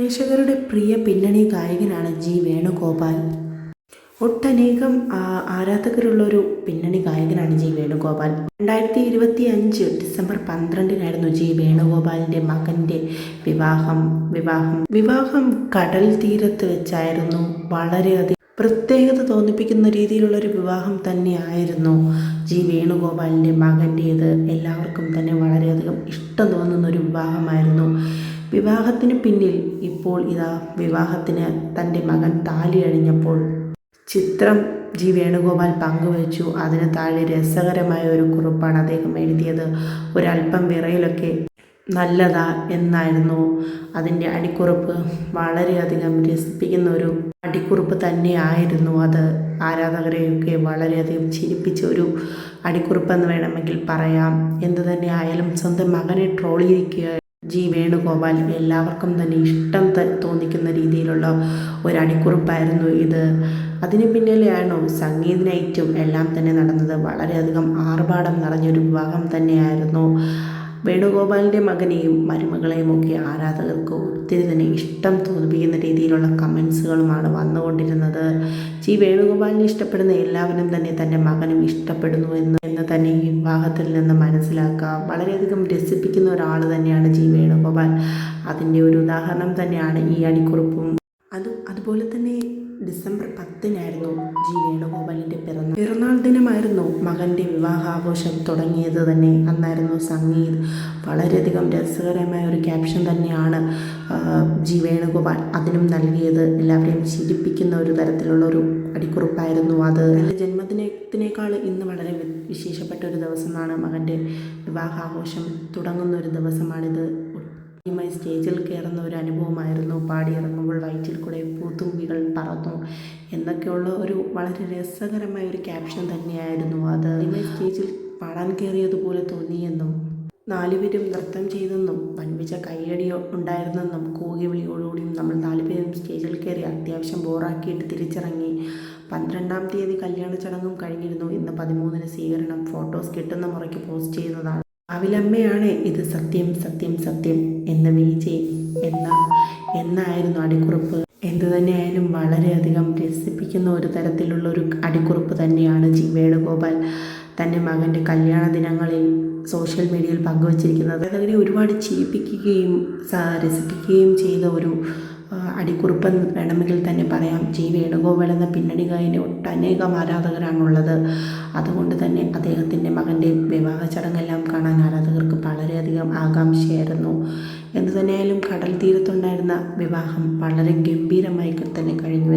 പ്രേക്ഷകരുടെ പ്രിയ പിന്നണി ഗായകനാണ് ജി വേണുഗോപാൽ. ഒട്ടനേകം ആരാധകരുള്ളൊരു പിന്നണി ഗായകനാണ് ജി വേണുഗോപാൽ. 2025 ഡിസംബർ 12 ജി വേണുഗോപാലിൻ്റെ മകൻ്റെ വിവാഹം കടൽ തീരത്ത് വെച്ചായിരുന്നു. വളരെയധികം പ്രത്യേകത തോന്നിപ്പിക്കുന്ന രീതിയിലുള്ളൊരു വിവാഹം തന്നെയായിരുന്നു ജി വേണുഗോപാലിൻ്റെ മകൻ്റേത്. എല്ലാവർക്കും തന്നെ വളരെയധികം ഇഷ്ടം തോന്നുന്നൊരു വിവാഹമായിരുന്നു. വിവാഹത്തിന് പിന്നിൽ ഇപ്പോൾ വിവാഹത്തിന് തൻ്റെ മകൻ താലി അണിഞ്ഞപ്പോൾ ചിത്രം ജി വേണുഗോപാൽ പങ്കുവച്ചു. അതിന് താഴെ രസകരമായ ഒരു കുറിപ്പാണ് അദ്ദേഹം എഴുതിയത്. ഒരല്പം വിറയിലൊക്കെ നല്ലതാ എന്നായിരുന്നു അതിൻ്റെ അടിക്കുറിപ്പ്. വളരെയധികം രസിപ്പിക്കുന്ന ഒരു അടിക്കുറിപ്പ് തന്നെയായിരുന്നു അത്. ആരാധകരെയൊക്കെ വളരെയധികം ചിരിപ്പിച്ച ഒരു അടിക്കുറിപ്പെന്ന് വേണമെങ്കിൽ പറയാം. എന്തു തന്നെ ആയാലും സ്വന്തം മകനെ ട്രോളിയിരിക്കുക ജി വേണുഗോപാൽ. എല്ലാവർക്കും തന്നെ ഇഷ്ടം തോന്നിക്കുന്ന രീതിയിലുള്ള ഒരു അടിക്കുറിപ്പായിരുന്നു ഇത്. അതിന് പിന്നിലെയാണോ സംഗീത നൈറ്റും എല്ലാം തന്നെ നടന്നത്. വളരെയധികം ആർഭാടം നിറഞ്ഞൊരു വിവാഹം തന്നെയായിരുന്നു. വേണുഗോപാലിൻ്റെ മകനെയും മരുമകളെയും ഒക്കെ ആരാധകർക്ക് ഒത്തിരി തന്നെ ഇഷ്ടം തോന്നിപ്പിക്കുന്ന രീതിയിലുള്ള കമൻസുകളുമാണ് വന്നുകൊണ്ടിരുന്നത്. ജി വേണുഗോപാലിനെ ഇഷ്ടപ്പെടുന്ന എല്ലാവരും തന്നെ തൻ്റെ മകനും ഇഷ്ടപ്പെടുന്നു എന്ന് തന്നെ ഈ വിവാഹത്തിൽ നിന്ന് മനസ്സിലാക്കാം. വളരെയധികം രസിപ്പിക്കുന്ന ഒരാൾ തന്നെയാണ് ജി വേണുഗോപാൽ. അതിൻ്റെ ഒരു ഉദാഹരണം തന്നെയാണ് ഈ അടിക്കുറിപ്പും. അതുപോലെ തന്നെ ഡിസംബർ 10 ജി വേണുഗോപാലിൻ്റെ പിറന്നാൾ ദിനമായിരുന്നു. മകൻ്റെ വിവാഹാഘോഷം തുടങ്ങിയത് തന്നെ അന്നായിരുന്നു. സംഗീത് വളരെയധികം രസകരമായ ഒരു ക്യാപ്ഷൻ തന്നെയാണ് ജി വേണുഗോപാൽ അതിനും നൽകിയത്. എല്ലാവരെയും ചിരിപ്പിക്കുന്ന ഒരു തരത്തിലുള്ളൊരു അടിക്കുറിപ്പായിരുന്നു അത്. എൻ്റെ ജന്മദിനത്തിനേക്കാൾ ഇന്ന് വളരെ വിശേഷപ്പെട്ട ഒരു ദിവസമാണ്. മകൻ്റെ വിവാഹാഘോഷം തുടങ്ങുന്ന ഒരു ദിവസമാണിത്. സ്റ്റേജിൽ കയറുന്ന ഒരു അനുഭവമായിരുന്നു. പാടിയിറങ്ങുമ്പോൾ വയറ്റിൽ കൂടെ പൂത്തുമ്പികൾ പറന്നു എന്നൊക്കെയുള്ള ഒരു വളരെ രസകരമായ ഒരു ക്യാപ്ഷൻ തന്നെയായിരുന്നു അത്. സ്റ്റേജിൽ പാടാൻ കയറിയതുപോലെ തോന്നിയെന്നും 4 പേരും നൃത്തം ചെയ്തെന്നും വൻപിച്ച കയ്യടി ഉണ്ടായിരുന്നെന്നും കൂകിവിളിയോടുകൂടിയും നമ്മൾ 4 പേരും സ്റ്റേജിൽ കയറി അത്യാവശ്യം ബോറാക്കിയിട്ട് തിരിച്ചിറങ്ങി. 12-ാം തീയതി കല്യാണ ചടങ്ങും കഴിഞ്ഞിരുന്നു. ഇന്ന് 13-ന് സ്വീകരണം. ഫോട്ടോസ് കിട്ടുന്ന മുറയ്ക്ക് പോസ്റ്റ് ചെയ്യുന്നതാണ്. അവിലമ്മയാണ് ഇത് സത്യം സത്യം സത്യം എന്ന് വിജയ് എന്നായിരുന്നു അടിക്കുറിപ്പ്. എന്തു തന്നെയായാലും വളരെയധികം രസിപ്പിക്കുന്ന ഒരു തരത്തിലുള്ളൊരു അടിക്കുറിപ്പ് തന്നെയാണ് ജി വേണുഗോപാൽ തൻ്റെ മകൻ്റെ കല്യാണ ദിനങ്ങളിൽ സോഷ്യൽ മീഡിയയിൽ പങ്കുവച്ചിരിക്കുന്നത്. അതങ്ങനെ ഒരുപാട് ചിരിപ്പിക്കുകയും രസിപ്പിക്കുകയും ചെയ്ത ഒരു അടിക്കുറിപ്പെന്ന് വേണമെങ്കിൽ തന്നെ പറയാം. ജി വേണുഗോപാൽ എന്ന പിന്നണി ഗായകന് ഒട്ടനേകം ആരാധകരാണുള്ളത്. അതുകൊണ്ട് തന്നെ അദ്ദേഹത്തിൻ്റെ മകൻ്റെ വിവാഹ ചടങ്ങെല്ലാം കാണാൻ ആരാധകർക്ക് വളരെയധികം ആകാംക്ഷയായിരുന്നു. എന്തു തന്നെയായാലും കടൽ തീരത്തുണ്ടായിരുന്ന വിവാഹം വളരെ ഗംഭീരമായി തന്നെ കഴിഞ്ഞു